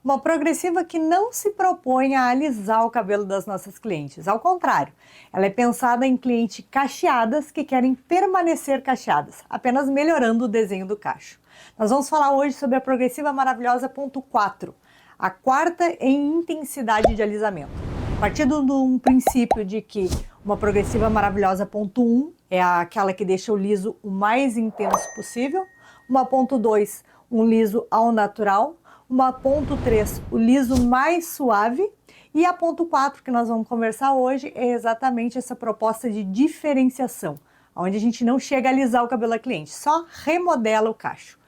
Uma progressiva que não se propõe a alisar o cabelo das nossas clientes. Ao contrário, ela é pensada em clientes cacheadas que querem permanecer cacheadas, apenas melhorando o desenho do cacho. Nós vamos falar hoje sobre a Progressiva Maravilhosa ponto 4, a quarta em intensidade de alisamento. A partir de um princípio de que uma Progressiva Maravilhosa ponto 1 é aquela que deixa o liso o mais intenso possível, uma ponto 2, um liso ao natural, uma ponto 3, o liso mais suave, e a ponto 4, que nós vamos conversar hoje, é exatamente essa proposta de diferenciação, onde a gente não chega a alisar o cabelo da cliente, só remodela o cacho.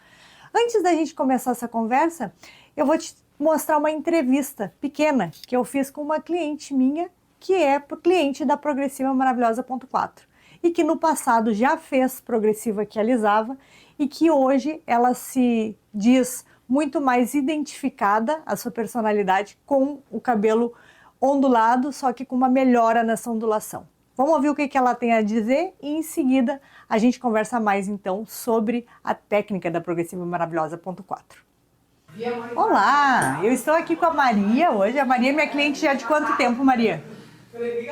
Antes da gente começar essa conversa, eu vou te mostrar uma entrevista pequena que eu fiz com uma cliente minha, que é cliente da Progressiva Maravilhosa ponto 4 e que no passado já fez progressiva que alisava e que hoje ela se diz muito mais identificada, a sua personalidade, com o cabelo ondulado, só que com uma melhora nessa ondulação. Vamos ouvir o que ela tem a dizer e em seguida a gente conversa mais então sobre a técnica da Progressiva Maravilhosa ponto 4. Olá, eu estou aqui com a Maria hoje. A Maria é minha cliente já de quanto tempo, Maria?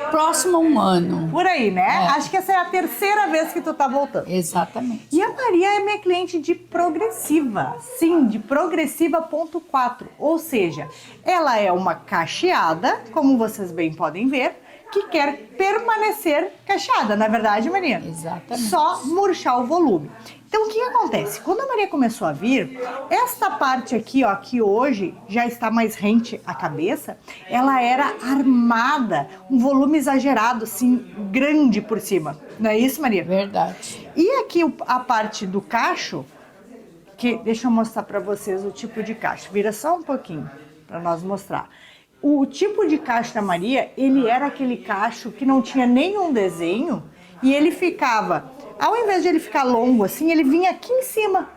Próximo a um ano. Por aí, né? É. Acho que essa é a terceira vez que tu tá voltando. Exatamente. E a Maria é minha cliente de progressiva. Sim, de Progressiva ponto 4. Ou seja, ela é uma cacheada, como vocês bem podem ver, que quer permanecer cacheada, não é verdade, Maria? Exatamente. Só murchar o volume. Então, o que acontece? Quando a Maria começou a vir, esta parte aqui, ó, que hoje já está mais rente à cabeça, ela era armada, um volume exagerado, assim, grande por cima. Não é isso, Maria? Verdade. E aqui a parte do cacho, que deixa eu mostrar para vocês o tipo de cacho. Vira só um pouquinho para nós mostrar. O tipo de cacho da Maria, ele era aquele cacho que não tinha nenhum desenho e ele ficava, ao invés de ele ficar longo assim, ele vinha aqui em cima,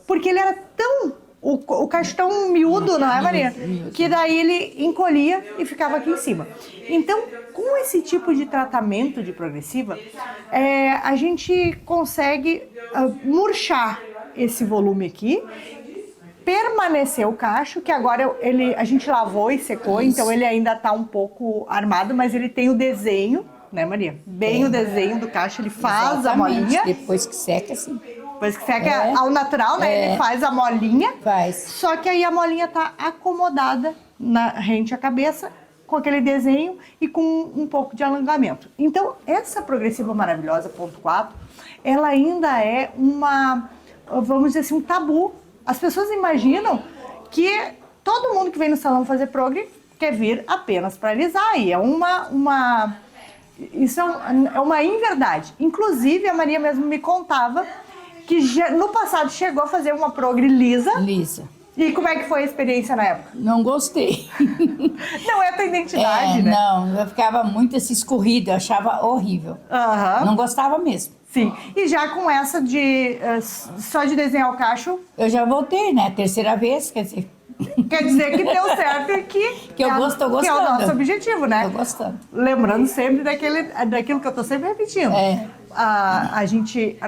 porque ele era tão, o cacho tão miúdo, não é, Maria? Que daí ele encolhia e ficava aqui em cima. Então, com esse tipo de tratamento de progressiva, a gente consegue murchar esse volume aqui, permanecer o cacho, que agora a gente lavou e secou, Isso. então ele ainda está um pouco armado, mas ele tem o desenho, né, Maria? Bem o desenho do cacho, ele faz Exatamente. a molinha. Depois que seca, assim. Depois que seca ao natural, né? Ele faz a molinha. Faz. Só que aí a molinha tá acomodada rente à cabeça, com aquele desenho e com um pouco de alongamento. Então, essa Progressiva Maravilhosa ponto 4, ela ainda é vamos dizer assim, um tabu. As pessoas imaginam que todo mundo que vem no salão fazer progre quer vir apenas para alisar. E isso é uma inverdade. Inclusive, a Maria mesmo me contava que no passado chegou a fazer uma progre lisa. Lisa. E como é que foi a experiência na época? Não gostei. Não é a tua identidade, né? Não, eu ficava muito assim, escorrida, eu achava horrível. Aham. Não gostava mesmo. Sim. E já com essa de só de desenhar o cacho, Eu já voltei, né? Terceira vez, quer dizer. quer dizer que deu certo e que eu tô gostando. que é o nosso objetivo, né? Tô gostando. Lembrando sempre daquilo que eu tô sempre repetindo.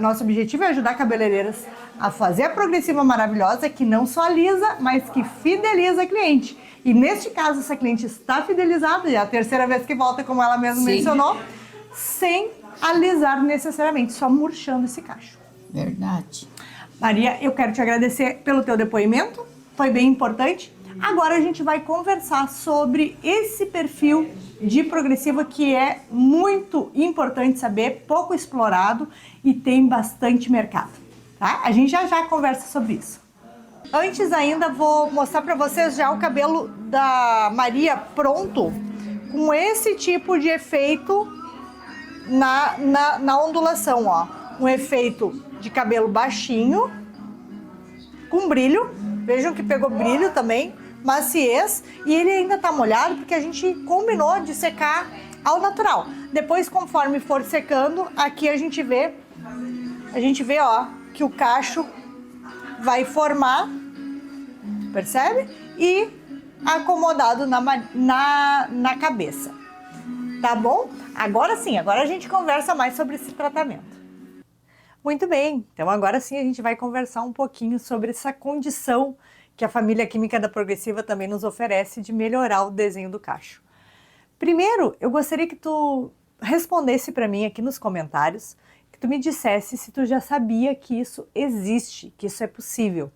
Nosso objetivo é ajudar cabeleireiras a fazer a Progressiva Maravilhosa, que não só alisa, mas que fideliza a cliente. E neste caso, essa cliente está fidelizada, e é a terceira vez que volta, como ela mesma mencionou, sem alisar necessariamente, só murchando esse cacho. Verdade. Maria, eu quero te agradecer pelo teu depoimento, foi bem importante. Agora a gente vai conversar sobre esse perfil de progressiva que é muito importante saber, pouco explorado e tem bastante mercado, tá? A gente já conversa sobre isso. Antes ainda vou mostrar para vocês já o cabelo da Maria pronto, com esse tipo de efeito na ondulação, ó. Um efeito de cabelo baixinho, com brilho. Vejam que pegou brilho também, maciez, e ele ainda tá molhado porque a gente combinou de secar ao natural. Depois, conforme for secando, aqui a gente vê, ó, que o cacho vai formar, percebe? E acomodado na cabeça. Tá bom? Agora sim, agora a gente conversa mais sobre esse tratamento. Muito bem, então agora sim a gente vai conversar um pouquinho sobre essa condição que a família química da Progressiva também nos oferece de melhorar o desenho do cacho. Primeiro, eu gostaria que tu respondesse para mim aqui nos comentários, que tu me dissesse se tu já sabia que isso existe, que isso é possível.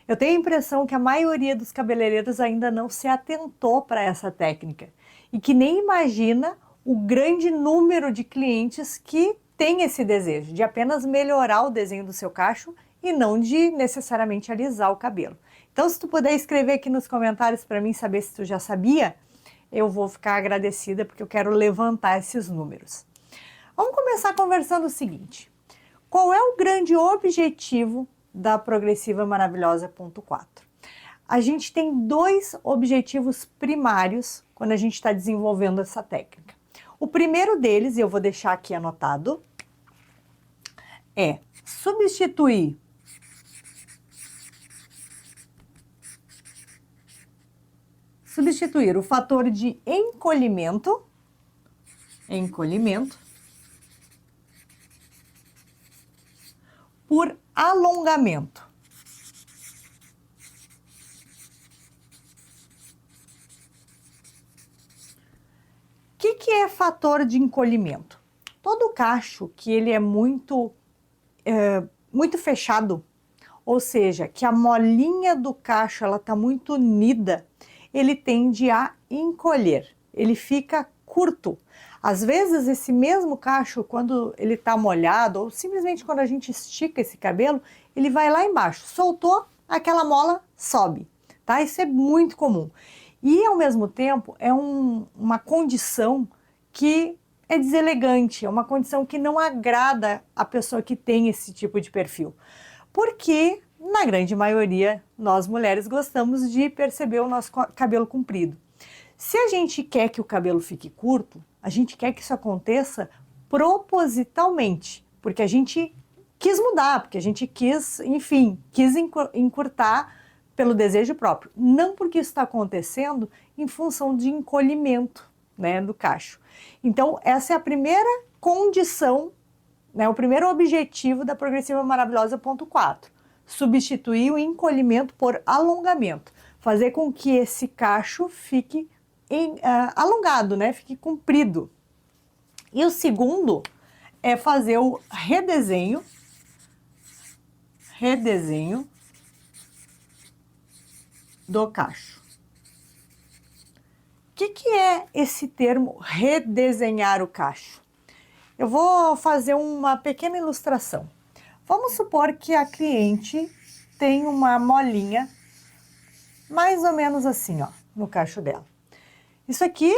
Eu tenho a impressão que a maioria dos cabeleireiros ainda não se atentou para essa técnica e que nem imagina o grande número de clientes que tem esse desejo de apenas melhorar o desenho do seu cacho e não de necessariamente alisar o cabelo. Então, se tu puder escrever aqui nos comentários para mim saber se tu já sabia, eu vou ficar agradecida porque eu quero levantar esses números. Vamos começar conversando o seguinte: qual é o grande objetivo da Progressiva Maravilhosa.4? A gente tem dois objetivos primários quando a gente está desenvolvendo essa técnica. O primeiro deles, e eu vou deixar aqui anotado, é substituir o fator de encolhimento por alongamento. O que é fator de encolhimento? Todo cacho que ele é muito fechado, ou seja, que a molinha do cacho ela está muito unida, ele tende a encolher, ele fica curto. Às vezes esse mesmo cacho, quando ele está molhado, ou simplesmente quando a gente estica esse cabelo, ele vai lá embaixo, soltou, aquela mola sobe, tá? Isso é muito comum. E ao mesmo tempo é uma condição que é deselegante, é uma condição que não agrada a pessoa que tem esse tipo de perfil. Porque, na grande maioria, nós mulheres gostamos de perceber o nosso cabelo comprido. Se a gente quer que o cabelo fique curto, a gente quer que isso aconteça propositalmente, porque a gente quis mudar, porque a gente quis, enfim, quis encurtar pelo desejo próprio. Não porque isso está acontecendo em função de encolhimento, né, do cacho. Então, essa é a primeira condição, né, o primeiro objetivo da Progressiva Maravilhosa.4. Substituir o encolhimento por alongamento. Fazer com que esse cacho fique alongado, né, fique comprido. E o segundo é fazer o redesenho do cacho. O que é esse termo redesenhar o cacho? Eu vou fazer uma pequena ilustração. Vamos supor que a cliente tem uma molinha mais ou menos assim, ó, no cacho dela. Isso aqui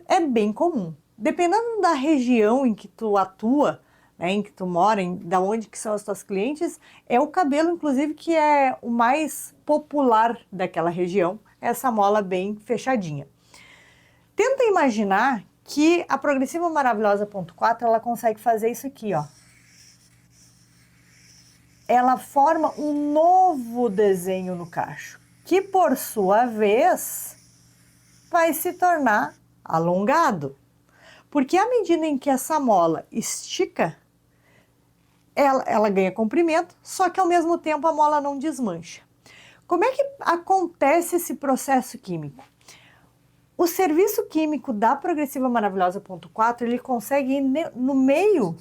é bem comum. Dependendo da região em que tu atua, né, em que tu mora, da onde que são as tuas clientes, é o cabelo, inclusive, que é o mais popular daquela região, essa mola bem fechadinha. Tenta imaginar que a Progressiva Maravilhosa.4 ela consegue fazer isso aqui, ó. Ela forma um novo desenho no cacho, que por sua vez vai se tornar alongado. Porque à medida em que essa mola estica, ela ganha comprimento, só que ao mesmo tempo a mola não desmancha. Como é que acontece esse processo químico? O serviço químico da Progressiva Maravilhosa.4, ele consegue ir no meio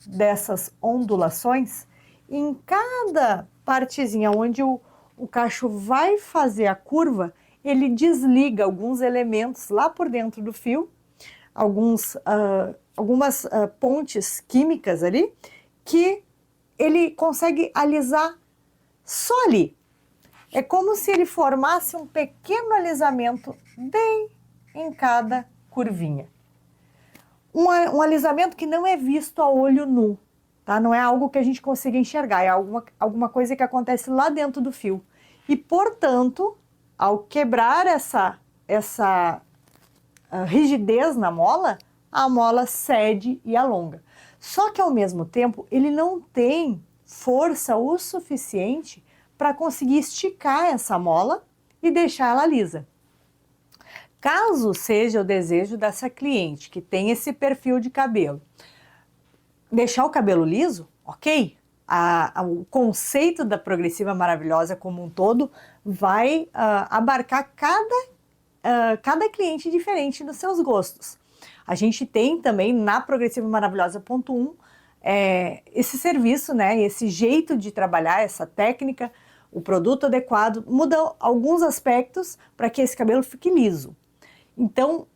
dessas ondulações, em cada partezinha onde o cacho vai fazer a curva, ele desliga alguns elementos lá por dentro do fio, algumas pontes químicas ali, que ele consegue alisar só ali. É como se ele formasse um pequeno alisamento bem em cada curvinha. Um alisamento que não é visto a olho nu, tá? Não é algo que a gente consiga enxergar, é alguma coisa que acontece lá dentro do fio. E, portanto, ao quebrar essa rigidez na mola, a mola cede e alonga. Só que, ao mesmo tempo, ele não tem força o suficiente para conseguir esticar essa mola e deixar ela lisa. Caso seja o desejo dessa cliente que tem esse perfil de cabelo, deixar o cabelo liso, ok, o conceito da Progressiva Maravilhosa como um todo vai abarcar cada cliente diferente nos seus gostos. A gente tem também na Progressiva Maravilhosa ponto 1 esse serviço, né, esse jeito de trabalhar, essa técnica, o produto adequado, muda alguns aspectos para que esse cabelo fique liso. Então,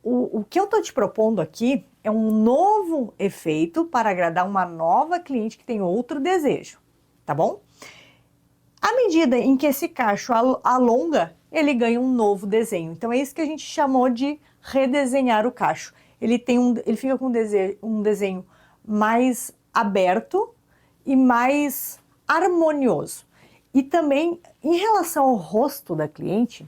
o que eu estou te propondo aqui é um novo efeito para agradar uma nova cliente que tem outro desejo, tá bom? À medida em que esse cacho alonga, ele ganha um novo desenho. Então é isso que a gente chamou de redesenhar o cacho. Ele fica com um desenho mais aberto e mais harmonioso. E também, em relação ao rosto da cliente,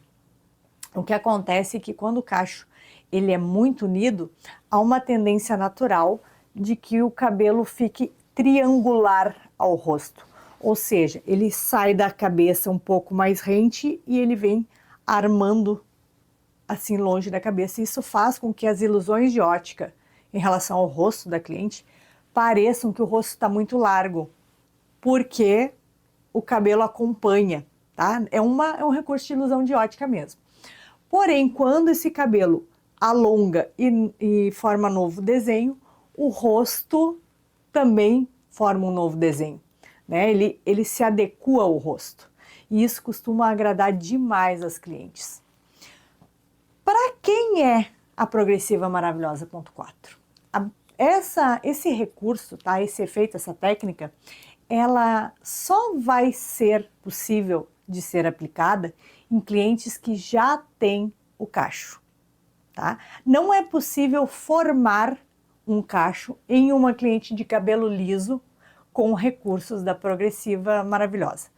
o que acontece é que quando o cacho ele é muito unido, há uma tendência natural de que o cabelo fique triangular ao rosto. Ou seja, ele sai da cabeça um pouco mais rente e ele vem armando assim longe da cabeça. Isso faz com que as ilusões de ótica em relação ao rosto da cliente pareçam que o rosto está muito largo, porque o cabelo acompanha, tá? É um recurso de ilusão de ótica mesmo. Porém, quando esse cabelo alonga e forma novo desenho, o rosto também forma um novo desenho, né? Ele se adequa ao rosto. E isso costuma agradar demais as clientes. Para quem é a Progressiva Maravilhosa ponto 4? Esse recurso, tá? Esse efeito, essa técnica, ela só vai ser possível de ser aplicada em clientes que já têm o cacho, tá? Não é possível formar um cacho em uma cliente de cabelo liso com recursos da Progressiva Maravilhosa.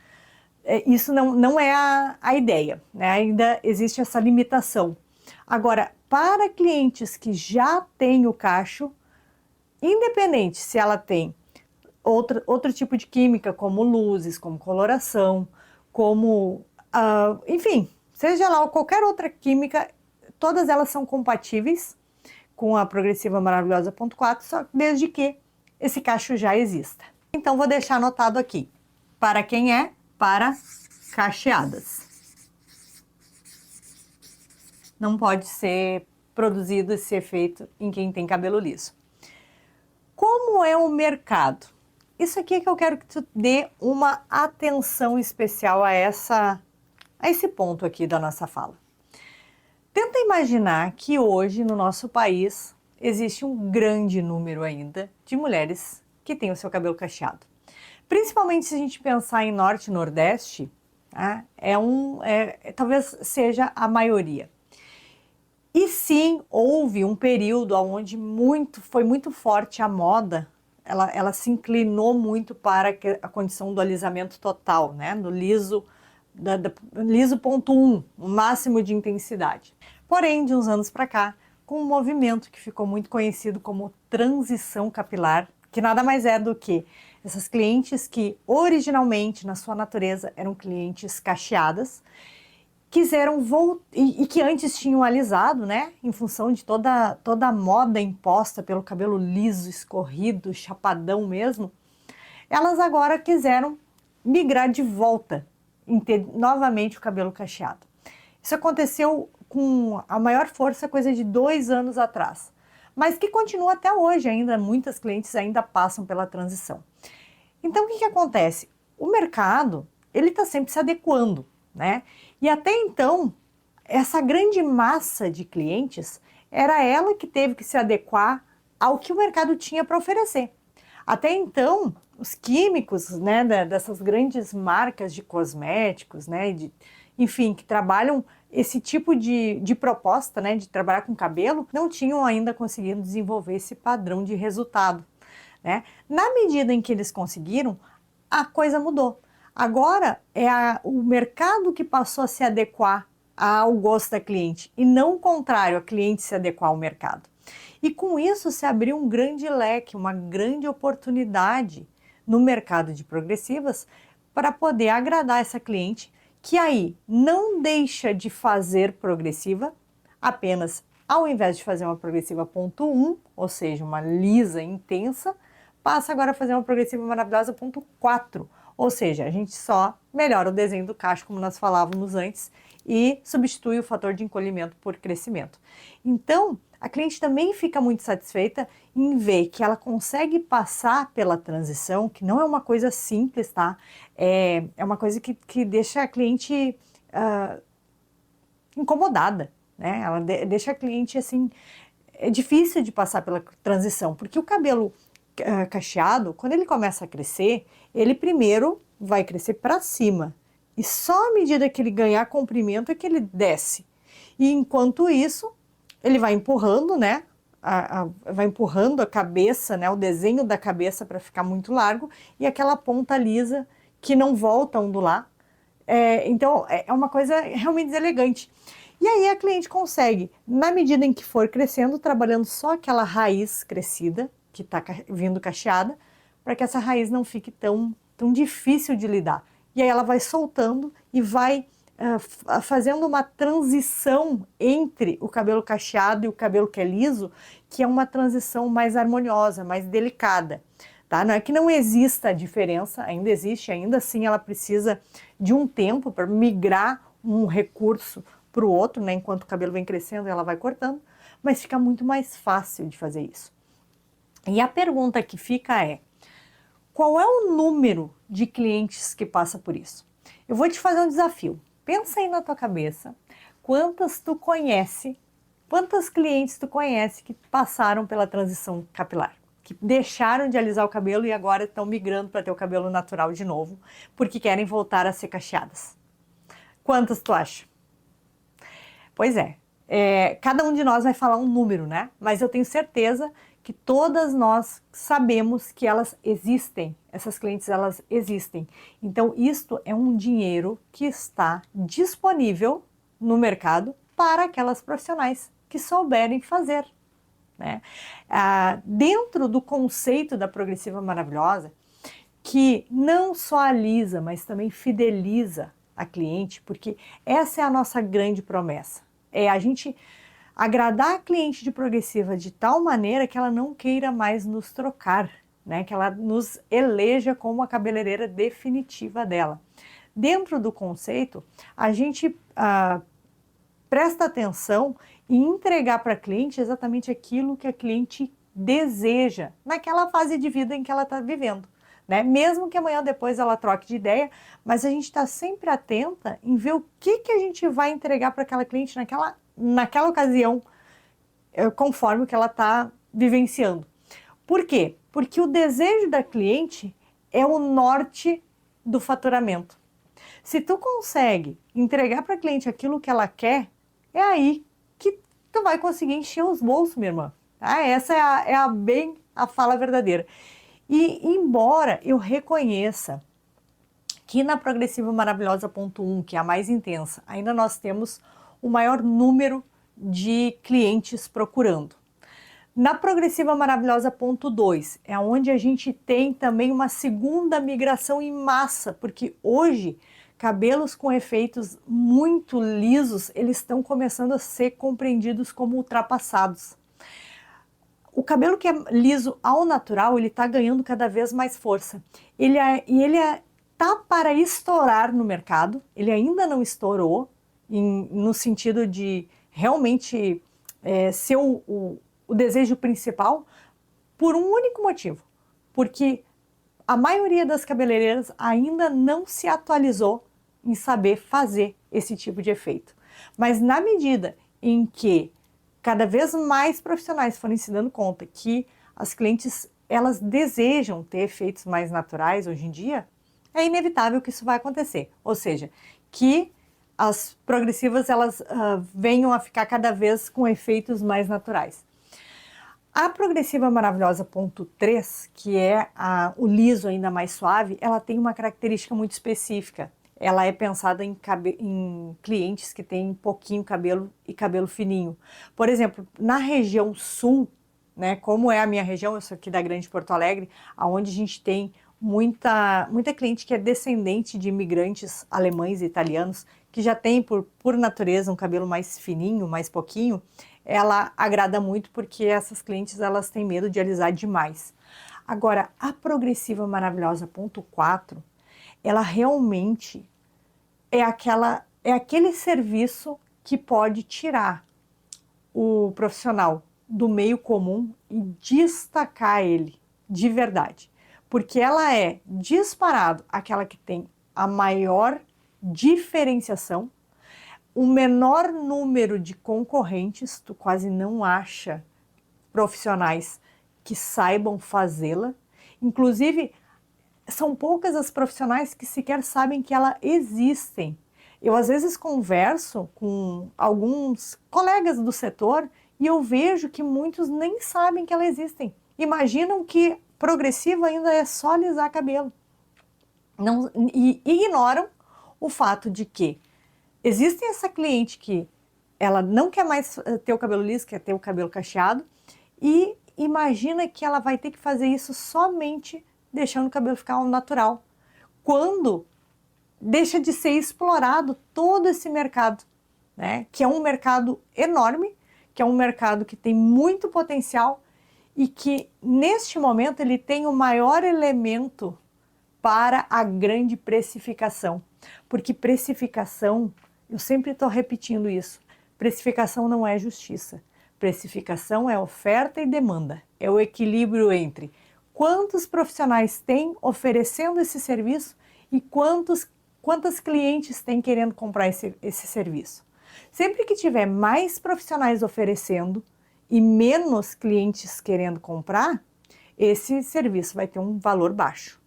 Isso não é a ideia, né? Ainda existe essa limitação. Agora, para clientes que já têm o cacho, independente se ela tem outro tipo de química, como luzes, como coloração, como, enfim, seja lá qualquer outra química, todas elas são compatíveis com a Progressiva Maravilhosa ponto 4, só desde que esse cacho já exista. Então, vou deixar anotado aqui. Para quem é? Para cacheadas. Não pode ser produzido esse efeito em quem tem cabelo liso. Como é o mercado? Isso aqui é que eu quero que tu dê uma atenção especial a esse ponto aqui da nossa fala. Tenta imaginar que hoje no nosso país existe um grande número ainda de mulheres que têm o seu cabelo cacheado. Principalmente se a gente pensar em Norte e Nordeste, tá? Talvez seja a maioria. E sim, houve um período onde foi muito forte a moda, ela se inclinou muito para a condição do alisamento total, né? No liso, liso ponto 1, o máximo de intensidade. Porém, de uns anos para cá, com um movimento que ficou muito conhecido como transição capilar, que nada mais é do que essas clientes que originalmente, na sua natureza, eram clientes cacheadas, quiseram voltar, e que antes tinham alisado, né, em função de toda a moda imposta pelo cabelo liso, escorrido, chapadão mesmo, elas agora quiseram migrar de volta, em ter novamente o cabelo cacheado. Isso aconteceu com a maior força, coisa de 2 anos atrás, mas que continua até hoje ainda, muitas clientes ainda passam pela transição. Então, o que acontece? O mercado, ele está sempre se adequando, né? E até então, essa grande massa de clientes, era ela que teve que se adequar ao que o mercado tinha para oferecer. Até então, os químicos, né, dessas grandes marcas de cosméticos, né, enfim, que trabalham esse tipo de proposta, né, de trabalhar com cabelo, não tinham ainda conseguido desenvolver esse padrão de resultado, né? Na medida em que eles conseguiram, a coisa mudou. Agora é o mercado que passou a se adequar ao gosto da cliente e não o contrário, a cliente se adequar ao mercado. E com isso se abriu um grande leque, uma grande oportunidade no mercado de progressivas para poder agradar essa cliente que aí não deixa de fazer progressiva, apenas ao invés de fazer uma progressiva ponto 1, ou seja, uma lisa intensa, passa agora a fazer uma progressiva maravilhosa ponto 4, ou seja, a gente só melhora o desenho do cacho, como nós falávamos antes, e substitui o fator de encolhimento por crescimento. Então, a cliente também fica muito satisfeita em ver que ela consegue passar pela transição, que não é uma coisa simples, tá? É uma coisa que deixa a cliente incomodada, né? Ela deixa a cliente assim, é difícil de passar pela transição, porque o cabelo cacheado, quando ele começa a crescer, ele primeiro vai crescer para cima, e só à medida que ele ganhar comprimento é que ele desce. E enquanto isso, ele vai empurrando, né? Vai empurrando a cabeça, né? O desenho da cabeça para ficar muito largo, e aquela ponta lisa que não volta a ondular. Então, é uma coisa realmente deselegante. E aí a cliente consegue, na medida em que for crescendo, trabalhando só aquela raiz crescida, que está vindo cacheada, para que essa raiz não fique tão difícil de lidar. E aí ela vai soltando e vai fazendo uma transição entre o cabelo cacheado e o cabelo que é liso, que é uma transição mais harmoniosa, mais delicada. Tá? Não é que não exista a diferença, ainda existe, ainda assim ela precisa de um tempo para migrar um recurso para o outro, né? Enquanto o cabelo vem crescendo, ela vai cortando, mas fica muito mais fácil de fazer isso. E a pergunta que fica é: qual é o número de clientes que passa por isso? Eu vou te fazer um desafio. Pensa aí na tua cabeça, quantas clientes tu conhece que passaram pela transição capilar, que deixaram de alisar o cabelo e agora estão migrando para ter o cabelo natural de novo, porque querem voltar a ser cacheadas. Quantas tu acha? Pois é, cada um de nós vai falar um número, né? Mas eu tenho certeza que todas nós sabemos que elas existem, essas clientes elas existem. Então isto é um dinheiro que está disponível no mercado para aquelas profissionais que souberem fazer, né? Dentro do conceito da progressiva maravilhosa, que não só alisa, mas também fideliza a cliente, porque essa é a nossa grande promessa, é a gente agradar a cliente de progressiva de tal maneira que ela não queira mais nos trocar, né? Que ela nos eleja como a cabeleireira definitiva dela. Dentro do conceito, a gente presta atenção em entregar para a cliente exatamente aquilo que a cliente deseja naquela fase de vida em que ela está vivendo, né? Mesmo que amanhã ou depois ela troque de ideia, mas a gente está sempre atenta em ver o que a gente vai entregar para aquela cliente naquela ocasião, conforme o que ela está vivenciando. Por quê? Porque o desejo da cliente é o norte do faturamento. Se tu consegue entregar para a cliente aquilo que ela quer, é aí que tu vai conseguir encher os bolsos, minha irmã. Essa é a fala verdadeira. E embora eu reconheça que na Progressiva Maravilhosa ponto 1, que é a mais intensa, ainda nós temos o maior número de clientes procurando. Na Progressiva Maravilhosa ponto 2, é onde a gente tem também uma segunda migração em massa, porque hoje cabelos com efeitos muito lisos, eles estão começando a ser compreendidos como ultrapassados. O cabelo que é liso ao natural, ele está ganhando cada vez mais força. Ele está para estourar no mercado, ele ainda não estourou, no sentido de realmente ser o desejo principal, por um único motivo, porque a maioria das cabeleireiras ainda não se atualizou em saber fazer esse tipo de efeito. Mas na medida em que cada vez mais profissionais forem se dando conta que as clientes elas desejam ter efeitos mais naturais hoje em dia, é inevitável que isso vai acontecer. Ou seja, que as progressivas elas venham a ficar cada vez com efeitos mais naturais. A Progressiva Maravilhosa ponto 3, que é o liso ainda mais suave, ela tem uma característica muito específica. Ela é pensada em clientes que têm pouquinho cabelo e cabelo fininho. Por exemplo, na região sul, né, como é a minha região, eu sou aqui da Grande Porto Alegre, onde a gente tem muita cliente que é descendente de imigrantes alemães e italianos, que já tem por natureza um cabelo mais fininho, mais pouquinho, ela agrada muito porque essas clientes elas têm medo de alisar demais. Agora, a Progressiva Maravilhosa ponto 4, ela realmente é aquele serviço que pode tirar o profissional do meio comum e destacar ele de verdade. Porque ela é disparado aquela que tem a maior diferenciação, o menor número de concorrentes, tu quase não acha profissionais que saibam fazê-la. Inclusive, são poucas as profissionais que sequer sabem que elas existem. Eu às vezes converso com alguns colegas do setor e eu vejo que muitos nem sabem que elas existem. Imaginam que progressiva ainda é só alisar cabelo. Não, e ignoram o fato de que existe essa cliente que ela não quer mais ter o cabelo liso, quer ter o cabelo cacheado, e imagina que ela vai ter que fazer isso somente deixando o cabelo ficar ao natural, quando deixa de ser explorado todo esse mercado, né? Que é um mercado enorme, que é um mercado que tem muito potencial e que neste momento ele tem o maior elemento para a grande precificação. Porque precificação, eu sempre estou repetindo isso, precificação não é justiça. Precificação é oferta e demanda, é o equilíbrio entre quantos profissionais tem oferecendo esse serviço e quantas clientes tem querendo comprar esse serviço. Sempre que tiver mais profissionais oferecendo e menos clientes querendo comprar, esse serviço vai ter um valor baixo.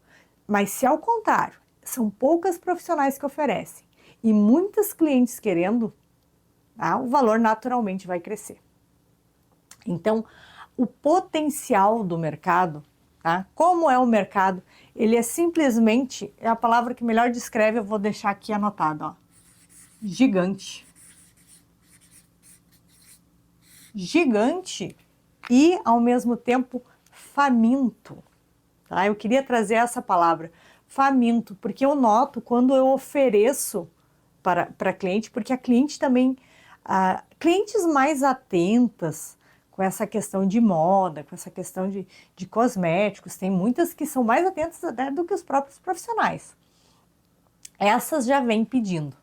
Mas se ao contrário, são poucas profissionais que oferecem e muitas clientes querendo, tá, o valor naturalmente vai crescer. Então, o potencial do mercado, tá? Como é o mercado, ele é simplesmente, é a palavra que melhor descreve, eu vou deixar aqui anotado, ó, gigante. Gigante e, ao mesmo tempo, faminto. Tá? Eu queria trazer essa palavra, faminto, porque eu noto quando eu ofereço para cliente, porque a cliente também, clientes mais atentas com essa questão de moda, com essa questão de cosméticos, tem muitas que são mais atentas até do que os próprios profissionais. Essas já vêm pedindo.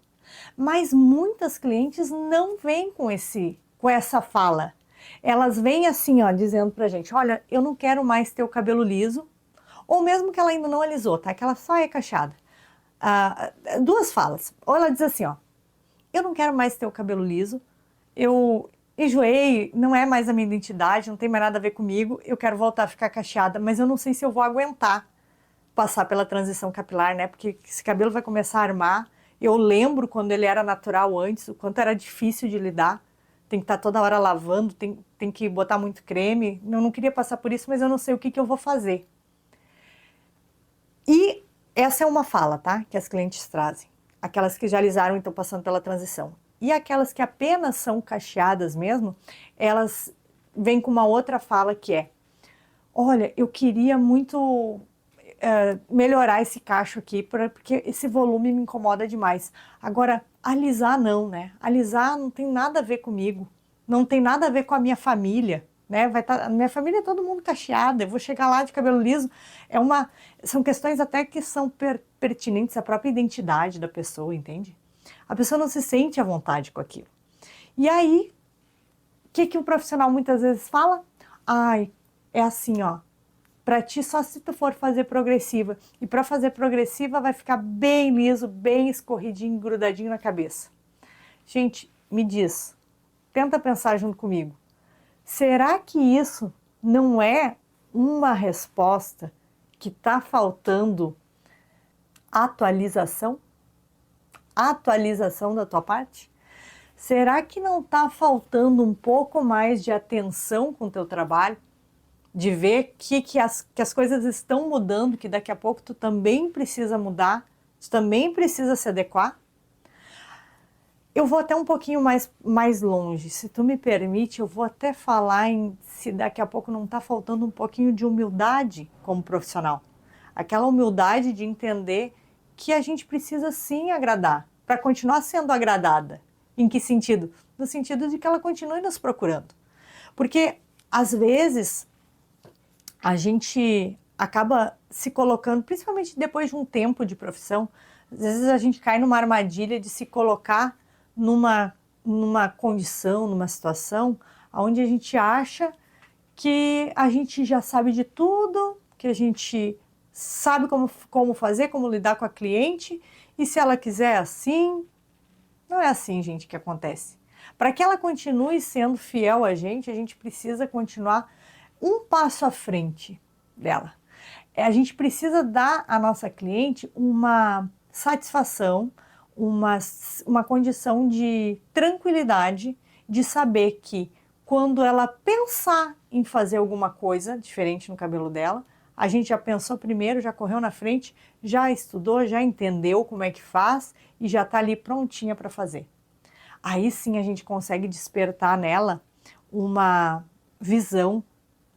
Mas muitas clientes não vêm com essa fala. Elas vêm assim, ó, dizendo pra gente, olha, eu não quero mais ter o cabelo liso, ou mesmo que ela ainda não alisou, tá? Que ela só é cacheada. Duas falas. Ou ela diz assim, ó, eu não quero mais ter o cabelo liso, eu enjoei, não é mais a minha identidade, não tem mais nada a ver comigo, eu quero voltar a ficar cacheada, mas eu não sei se eu vou aguentar passar pela transição capilar, né? Porque esse cabelo vai começar a armar. Eu lembro quando ele era natural antes, o quanto era difícil de lidar. Tem que estar toda hora lavando, tem que botar muito creme. Eu não queria passar por isso, mas eu não sei o que eu vou fazer. E essa é uma fala, tá? Que as clientes trazem. Aquelas que já alisaram e estão passando pela transição. E aquelas que apenas são cacheadas mesmo, elas vêm com uma outra fala que é, olha, eu queria muito melhorar esse cacho aqui, porque esse volume me incomoda demais. Agora, alisar não, né? Alisar não tem nada a ver comigo, não tem nada a ver com a minha família, né? Minha família é todo mundo cacheada, eu vou chegar lá de cabelo liso. São questões até que são pertinentes à própria identidade da pessoa, entende? A pessoa não se sente à vontade com aquilo. E aí, o que o profissional muitas vezes fala? Ai, é assim, ó. Para ti, só se tu for fazer progressiva. E para fazer progressiva vai ficar bem liso, bem escorridinho, grudadinho na cabeça. Gente, me diz, tenta pensar junto comigo. Será que isso não é uma resposta que está faltando atualização? Atualização da tua parte? Será que não está faltando um pouco mais de atenção com o teu trabalho? De ver que as coisas estão mudando, que daqui a pouco tu também precisa mudar, tu também precisa se adequar? Eu vou até um pouquinho mais longe, se tu me permite, eu vou até falar se daqui a pouco não está faltando um pouquinho de humildade como profissional. Aquela humildade de entender que a gente precisa sim agradar, para continuar sendo agradada. Em que sentido? No sentido de que ela continue nos procurando. Porque, às vezes, a gente acaba se colocando, principalmente depois de um tempo de profissão, às vezes a gente cai numa armadilha de se colocar numa condição, numa situação, onde a gente acha que a gente já sabe de tudo, que a gente sabe como fazer, como lidar com a cliente, e se ela quiser assim, não é assim, gente, que acontece. Para que ela continue sendo fiel a gente precisa continuar um passo à frente dela. A gente precisa dar à nossa cliente uma satisfação, uma condição de tranquilidade, de saber que quando ela pensar em fazer alguma coisa diferente no cabelo dela, a gente já pensou primeiro, já correu na frente, já estudou, já entendeu como é que faz e já está ali prontinha para fazer. Aí sim a gente consegue despertar nela uma visão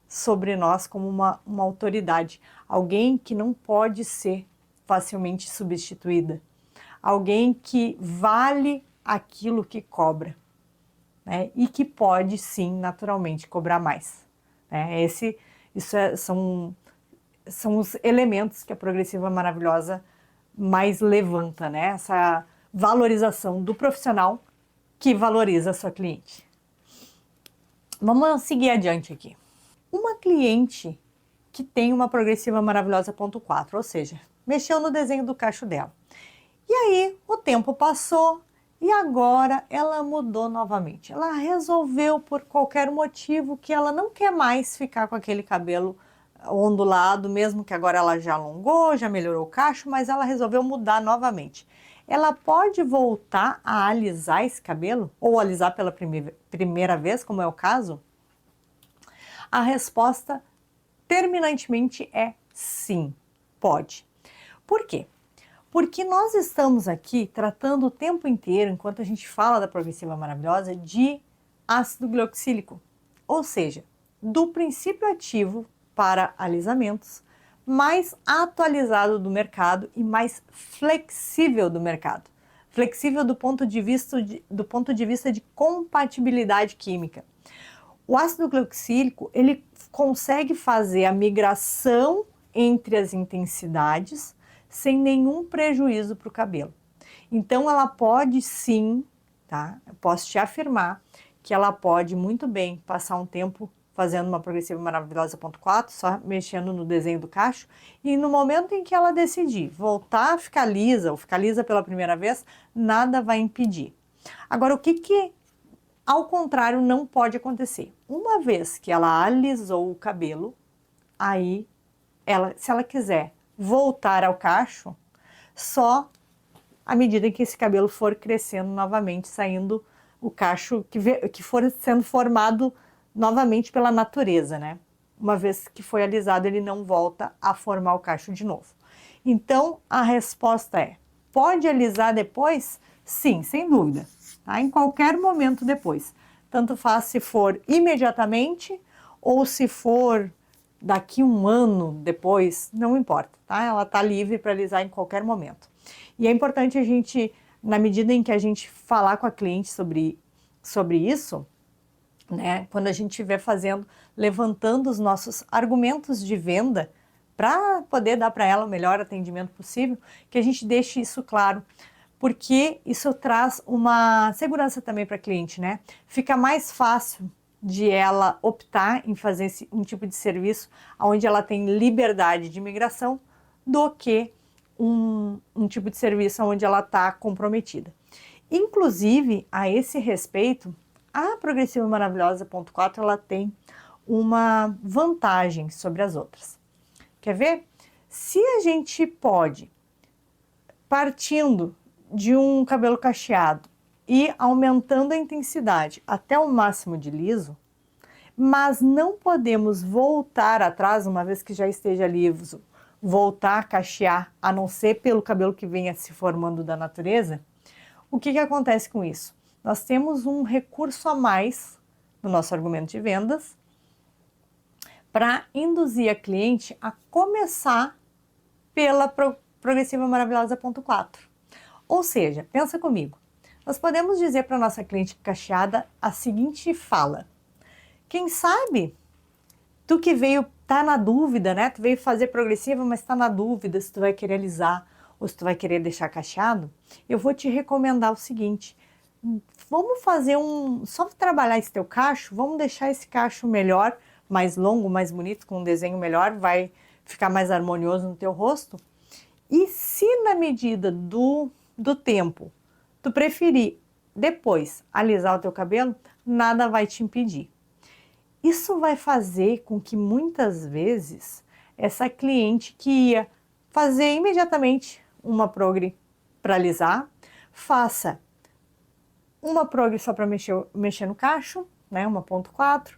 sobre nós como uma autoridade, alguém que não pode ser facilmente substituída, alguém que vale aquilo que cobra, né? E que pode sim naturalmente cobrar mais, né? São os elementos que a Progressiva Maravilhosa mais levanta, né? Essa valorização do profissional que valoriza a sua cliente. Vamos seguir adiante aqui. Uma cliente que tem uma Progressiva Maravilhosa ponto 4, ou seja, mexeu no desenho do cacho dela. E aí o tempo passou e agora ela mudou novamente. Ela resolveu por qualquer motivo que ela não quer mais ficar com aquele cabelo ondulado, mesmo que agora ela já alongou, já melhorou o cacho, mas ela resolveu mudar novamente. Ela pode voltar a alisar esse cabelo? Ou alisar pela primeira vez, como é o caso? A resposta terminantemente é sim, pode. Por quê? Porque nós estamos aqui tratando o tempo inteiro, enquanto a gente fala da Progressiva Maravilhosa, de ácido glioxílico, ou seja, do princípio ativo para alisamentos mais atualizado do mercado e mais flexível do mercado. Flexível do ponto de vista de compatibilidade química. O ácido glioxílico, ele consegue fazer a migração entre as intensidades sem nenhum prejuízo para o cabelo. Então ela pode sim, tá? Eu posso te afirmar que ela pode muito bem passar um tempo fazendo uma Progressiva Maravilhosa ponto 4, só mexendo no desenho do cacho, e no momento em que ela decidir voltar a ficar lisa, ou ficar lisa pela primeira vez, nada vai impedir. Agora, o que ao contrário não pode acontecer? Uma vez que ela alisou o cabelo, aí, se ela quiser voltar ao cacho, só à medida que esse cabelo for crescendo novamente, saindo o cacho que for sendo formado novamente pela natureza, né? Uma vez que foi alisado, ele não volta a formar o cacho de novo. Então, a resposta é, pode alisar depois? Sim, sem dúvida, tá? Em qualquer momento depois. Tanto faz se for imediatamente ou se for daqui um ano depois, não importa, tá? Ela está livre para alisar em qualquer momento. E é importante a gente, na medida em que a gente falar com a cliente sobre isso, né? Quando a gente estiver levantando os nossos argumentos de venda para poder dar para ela o melhor atendimento possível, que a gente deixe isso claro, porque isso traz uma segurança também para a cliente, né? Fica mais fácil de ela optar em fazer um tipo de serviço onde ela tem liberdade de migração do que um tipo de serviço onde ela está comprometida. Inclusive, a esse respeito, a Progressiva Maravilhosa ponto 4, ela tem uma vantagem sobre as outras. Quer ver? Se a gente pode, partindo de um cabelo cacheado e aumentando a intensidade até o máximo de liso, mas não podemos voltar atrás, uma vez que já esteja liso, voltar a cachear, a não ser pelo cabelo que venha se formando da natureza, o que acontece com isso? Nós temos um recurso a mais no nosso argumento de vendas para induzir a cliente a começar pela Progressiva Maravilhosa ponto 4. Ou seja, pensa comigo, nós podemos dizer para a nossa cliente cacheada a seguinte fala: quem sabe tu que veio tá na dúvida, né? Tu veio fazer progressiva, mas tá na dúvida se tu vai querer alisar ou se tu vai querer deixar cacheado, eu vou te recomendar o seguinte: vamos fazer só trabalhar esse teu cacho, vamos deixar esse cacho melhor, mais longo, mais bonito, com um desenho melhor, vai ficar mais harmonioso no teu rosto. E se na medida do tempo tu preferir depois alisar o teu cabelo, nada vai te impedir. Isso vai fazer com que muitas vezes essa cliente que ia fazer imediatamente uma progre para alisar, faça uma progre só para mexer no cacho, né, 1.4.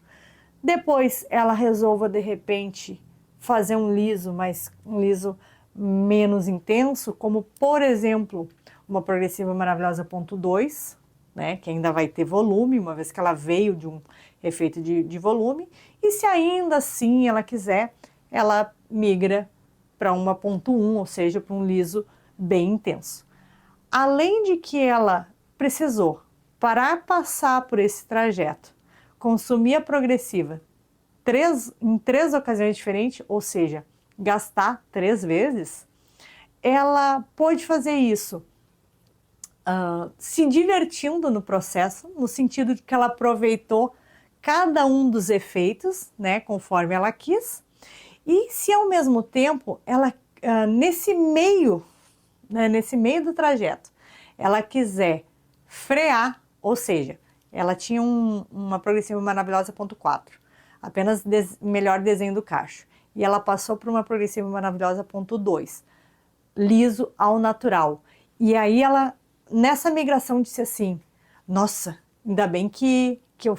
Depois ela resolva de repente fazer um liso, mas um liso menos intenso, como por exemplo uma progressiva maravilhosa ponto 2, né, que ainda vai ter volume, uma vez que ela veio de um efeito de volume. E se ainda assim ela quiser, ela migra para uma ponto 1, ou seja, para um liso bem intenso. Além de que ela precisou passar por esse trajeto, consumir a progressiva em 3 ocasiões diferentes, ou seja, gastar 3 vezes, ela pôde fazer isso se divertindo no processo, no sentido de que ela aproveitou cada um dos efeitos, né, conforme ela quis. E se ao mesmo tempo ela, nesse meio do trajeto, ela quiser frear, ou seja, ela tinha uma progressiva maravilhosa ponto 4, apenas melhor desenho do cacho, e ela passou por uma progressiva maravilhosa ponto 2, liso ao natural. E aí ela, nessa migração, disse assim: nossa, ainda bem que eu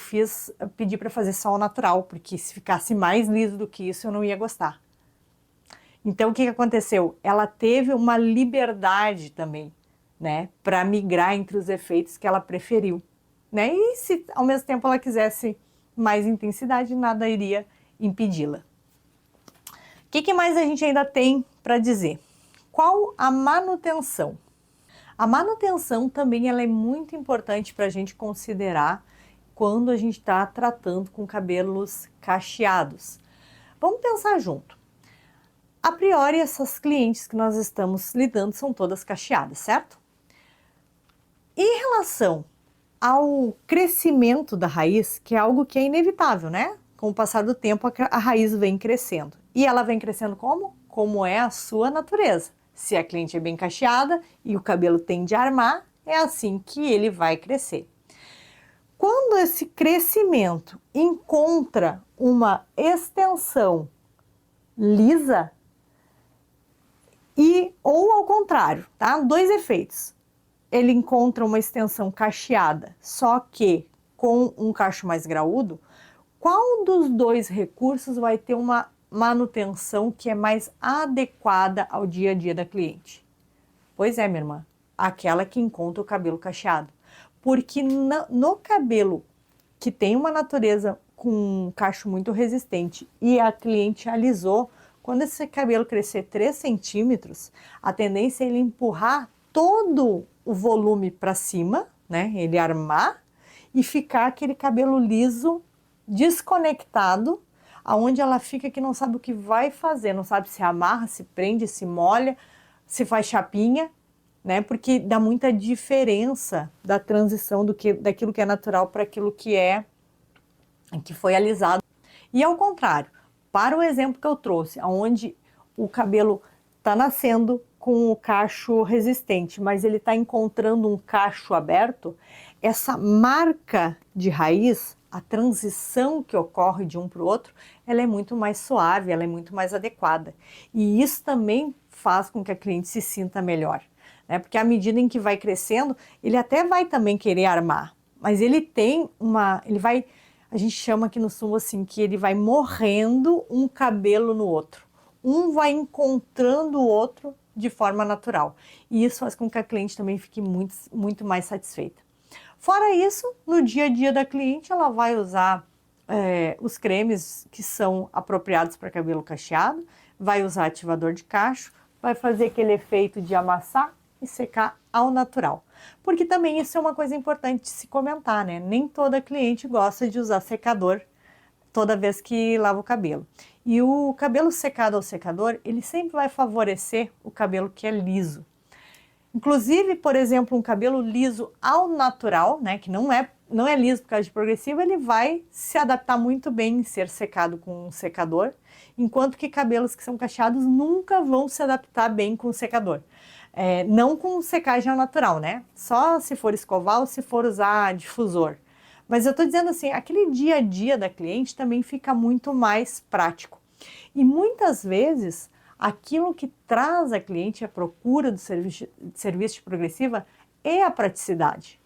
pedi para fazer só ao natural, porque se ficasse mais liso do que isso eu não ia gostar. Então o que aconteceu? Ela teve uma liberdade também, né, para migrar entre os efeitos que ela preferiu, né? E se ao mesmo tempo ela quisesse mais intensidade, nada iria impedi-la. O que mais a gente ainda tem para dizer? Qual a manutenção? A manutenção também ela é muito importante para a gente considerar quando a gente está tratando com cabelos cacheados. Vamos pensar junto. A priori, essas clientes que nós estamos lidando são todas cacheadas, certo? Em relação ao crescimento da raiz, que é algo que é inevitável, né? Com o passar do tempo, a raiz vem crescendo. E ela vem crescendo como? Como é a sua natureza. Se a cliente é bem cacheada e o cabelo tende a armar, é assim que ele vai crescer. Quando esse crescimento encontra uma extensão lisa, ou ao contrário, tá? 2 efeitos. Ele encontra uma extensão cacheada, só que com um cacho mais graúdo, qual dos 2 recursos vai ter uma manutenção que é mais adequada ao dia a dia da cliente? Pois é, minha irmã, aquela que encontra o cabelo cacheado. Porque no cabelo que tem uma natureza com um cacho muito resistente e a cliente alisou, quando esse cabelo crescer 3 centímetros, a tendência é ele empurrar todo o volume para cima, né? Ele armar e ficar aquele cabelo liso, desconectado, aonde ela fica que não sabe o que vai fazer, não sabe se amarra, se prende, se molha, se faz chapinha, né? Porque dá muita diferença da transição daquilo que é natural para aquilo que foi alisado. E ao contrário, para o exemplo que eu trouxe, onde o cabelo está nascendo com o cacho resistente, mas ele está encontrando um cacho aberto, essa marca de raiz, a transição que ocorre de um para o outro, ela é muito mais suave, ela é muito mais adequada. E isso também faz com que a cliente se sinta melhor, né? Porque à medida em que vai crescendo, ele até vai também querer armar, mas ele tem a gente chama aqui no sul assim, que ele vai morrendo um cabelo no outro. Um vai encontrando o outro de forma natural. E isso faz com que a cliente também fique muito, muito mais satisfeita. Fora isso, no dia a dia da cliente, ela vai usar os cremes que são apropriados para cabelo cacheado, vai usar ativador de cacho, vai fazer aquele efeito de amassar e secar ao natural. Porque também isso é uma coisa importante de se comentar, né? Nem toda cliente gosta de usar secador toda vez que lava o cabelo. E o cabelo secado ao secador, ele sempre vai favorecer o cabelo que é liso. Inclusive, por exemplo, um cabelo liso ao natural, né, que não é liso por causa de progressiva, ele vai se adaptar muito bem em ser secado com um secador, enquanto que cabelos que são cacheados nunca vão se adaptar bem com o secador. Não com secagem ao natural, né? Só se for escovar ou se for usar difusor. Mas eu tô dizendo assim, aquele dia a dia da cliente também fica muito mais prático. E muitas vezes, aquilo que traz a cliente à procura do serviço de progressiva é a praticidade.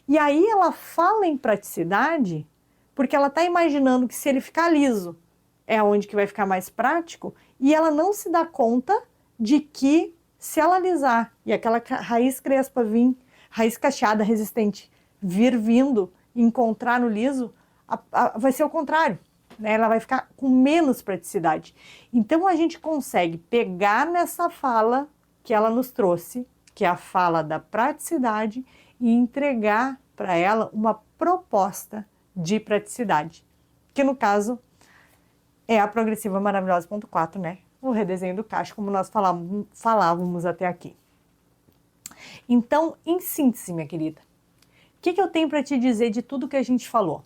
E aí ela fala em praticidade porque ela está imaginando que se ele ficar liso é onde que vai ficar mais prático, e ela não se dá conta de que se ela alisar e aquela raiz crespa vir, raiz cacheada resistente vir vindo e encontrar no liso, vai ser o contrário. Ela vai ficar com menos praticidade. Então a gente consegue pegar nessa fala que ela nos trouxe, que é a fala da praticidade, e entregar para ela uma proposta de praticidade, que no caso é a Progressiva Maravilhosa 4, né? O redesenho do cacho, como nós falávamos até aqui. Então, em síntese, minha querida, o que eu tenho para te dizer de tudo que a gente falou?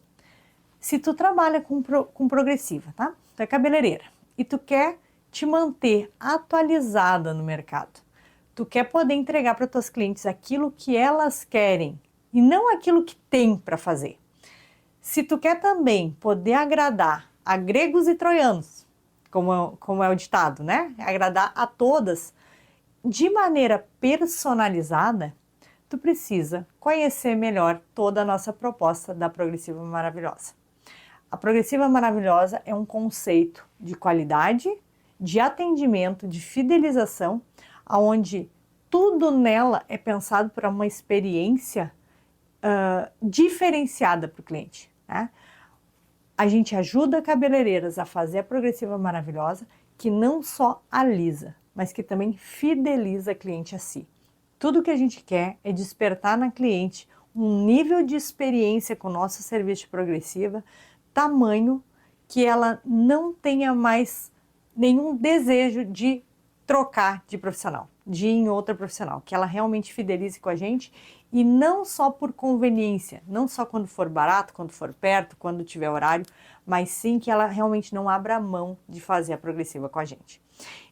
Se tu trabalha com progressiva, tá? Tu é cabeleireira e tu quer te manter atualizada no mercado, tu quer poder entregar para tuas clientes aquilo que elas querem e não aquilo que tem para fazer. Se tu quer também poder agradar a gregos e troianos, como é o ditado, né? Agradar a todas de maneira personalizada, tu precisa conhecer melhor toda a nossa proposta da Progressiva Maravilhosa. A Progressiva Maravilhosa é um conceito de qualidade, de atendimento, de fidelização, onde tudo nela é pensado para uma experiência diferenciada para o cliente, né? A gente ajuda cabeleireiras a fazer a Progressiva Maravilhosa, que não só alisa, mas que também fideliza a cliente a si. Tudo que a gente quer é despertar na cliente um nível de experiência com o nosso serviço de progressiva, tamanho que ela não tenha mais nenhum desejo de trocar de profissional, de ir em outra profissional, que ela realmente fidelize com a gente, e não só por conveniência, não só quando for barato, quando for perto, quando tiver horário, mas sim que ela realmente não abra mão de fazer a progressiva com a gente.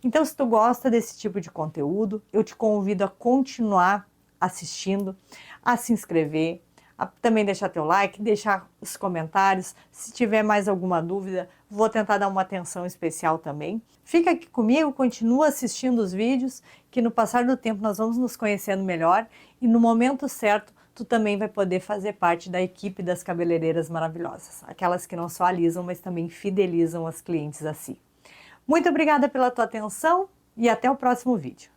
Então, se tu gosta desse tipo de conteúdo, eu te convido a continuar assistindo, a se inscrever, a também deixar teu like, deixar os comentários. Se tiver mais alguma dúvida, vou tentar dar uma atenção especial também. Fica aqui comigo, continua assistindo os vídeos, que no passar do tempo nós vamos nos conhecendo melhor, e no momento certo tu também vai poder fazer parte da equipe das cabeleireiras maravilhosas, aquelas que não só alisam, mas também fidelizam as clientes a si. Muito obrigada pela tua atenção e até o próximo vídeo.